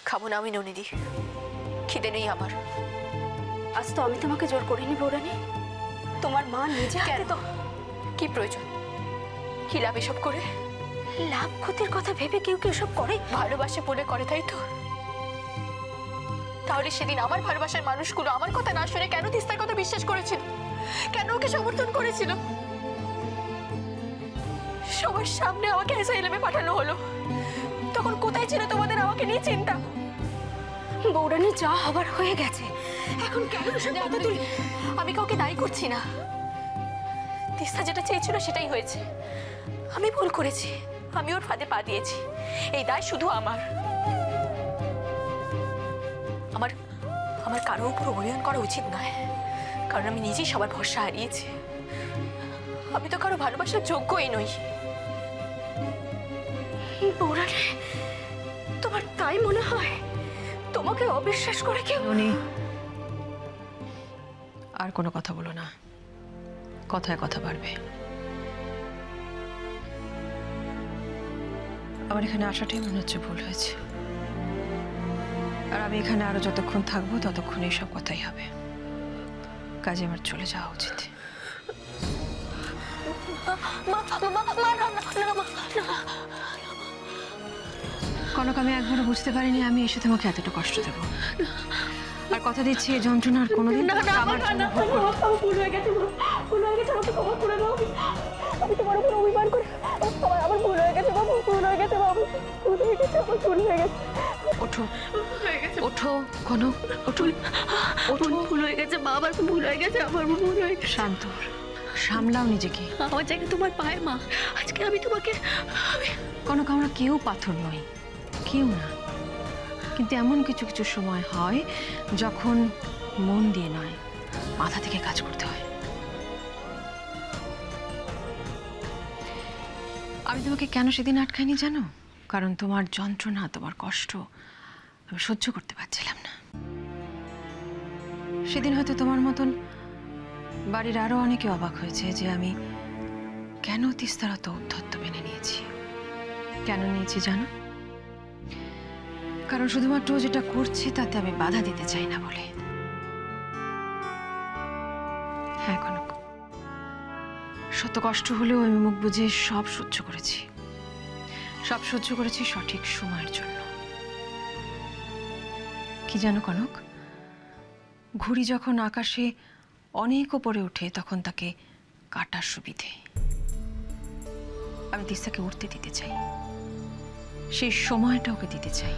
খাবো না আমি ননিদি, খিদে নেই আমার। আজ তো আমি তোমাকে জোর করিনি বৌরানী, তোমার মা নিজে হাতে তো। কি প্রয়োজন, কি লাভ এসব করে? লাভ ক্ষতির কথা ভেবে কেউ কেউ সব করে? ভালোবাসে বলে করে, তাই তো? তাহলে সেদিন আমার ভালোবাসার মানুষগুলো আমার কথা না শুনে কেন তিস্তার কথা বিশ্বাস করেছিল? কেন ওকে সমর্থন করেছিল? সবার সামনে আমাকে অ্যাসাইলামে পাঠানো হলো, তখন কোথায় ছিল তোমাদের আমাকে নিয়ে চিন্তা? বৌরানী, যা হবার হয়ে গেছে, এখন কেন এসব কথা তুলি? আমি কাউকে দায়ী করছি না, তিস্তা যেটা চেয়েছিল সেটাই হয়েছে। আমি ভুল করেছি, আমি ওর ফাঁদে পা দিয়েছি, এই দায় শুধু আমার। আমার আমার কারো উপর অভিমান করা উচিত নয়, কারণ আমি নিজেই সবার ভরসা হারিয়েছি। আমি তো কারো ভালোবাসার যোগ্যই নই। বৌরানী, তোমার তাই মনে হয়? তোমাকে অবিশ্বাস করে কেউ? ননি, আর কোনো কথা বলো না, কথায় কথা বাড়বে। আমার এখানে আসাটাই মনে হচ্ছে ভুল হয়েছে, আর আমি এখানে আরো যতক্ষণ থাকবো ততক্ষণ এইসব কথাই হবে। কাজে আমার চলে যাওয়া উচিত। কনক, আমি একবারও বুঝতে পারিনি আমি এসে তোমাকে এতটা কষ্ট দেবো, আর কথা দিচ্ছি এই যন্ত্রণা আর কোনোদিন আমার জন্য ভোগ করতে। ভুল হয়ে গেছে, ভুল হয়ে গেছে, আমাকে ক্ষমা করে দাও। আমি তোমার উপর অভিমান করে, আমার ভুল হয়ে গেছে বাবু, ভুল হয়ে গেছে বাবু, ভুল হয়ে গেছে, আমার ভুল হয়ে গেছে। ওঠো, ওঠো কনক, ওঠো, ওঠো। ভুল হয়ে গেছে মা, আমার ভুল হয়ে গেছে, আমার ভুল হয়ে গেছে। শান্ত, সামলাও নিজেকে। আমার জায়গায় তোমার পায়ে মা, আজকে আমি তোমাকে। কনক, আমরা কেউ পাথর নই, কেউ না, কিন্তু এমন কিছু কিছু সময় হয় যখন মন দিয়ে নয়, মাথা থেকে কাজ করতে হয়। আমি তোমাকে কেন সেদিন আটকাইনি জানো? কারণ তোমার যন্ত্রণা, তোমার কষ্ট আমি সহ্য করতে পারছিলাম না। সেদিন হয়তো তোমার মতন বাড়ির আরো অনেকে অবাক হয়েছে যে আমি কেন তিস্তার অত উদ্ধত্ত মেনে নিয়েছি। কেন নিয়েছি জানো? কারণ শুধুমাত্র যেটা করছে তাতে আমি বাধা দিতে চাই না বলে। হ্যাঁ কনক, শত কষ্ট হলেও আমি মুখ বুঝে সব সহ্য করেছি, সব সহ্য করেছি সঠিক সময়ের জন্য। কি জানো কনক, ঘুড়ি যখন আকাশে অনেক উপরে ওঠে তখন তাকে কাটার সুবিধে। আমি তিস্তাকে উঠতে দিতে চাই, সেই সময়টা ওকে দিতে চাই।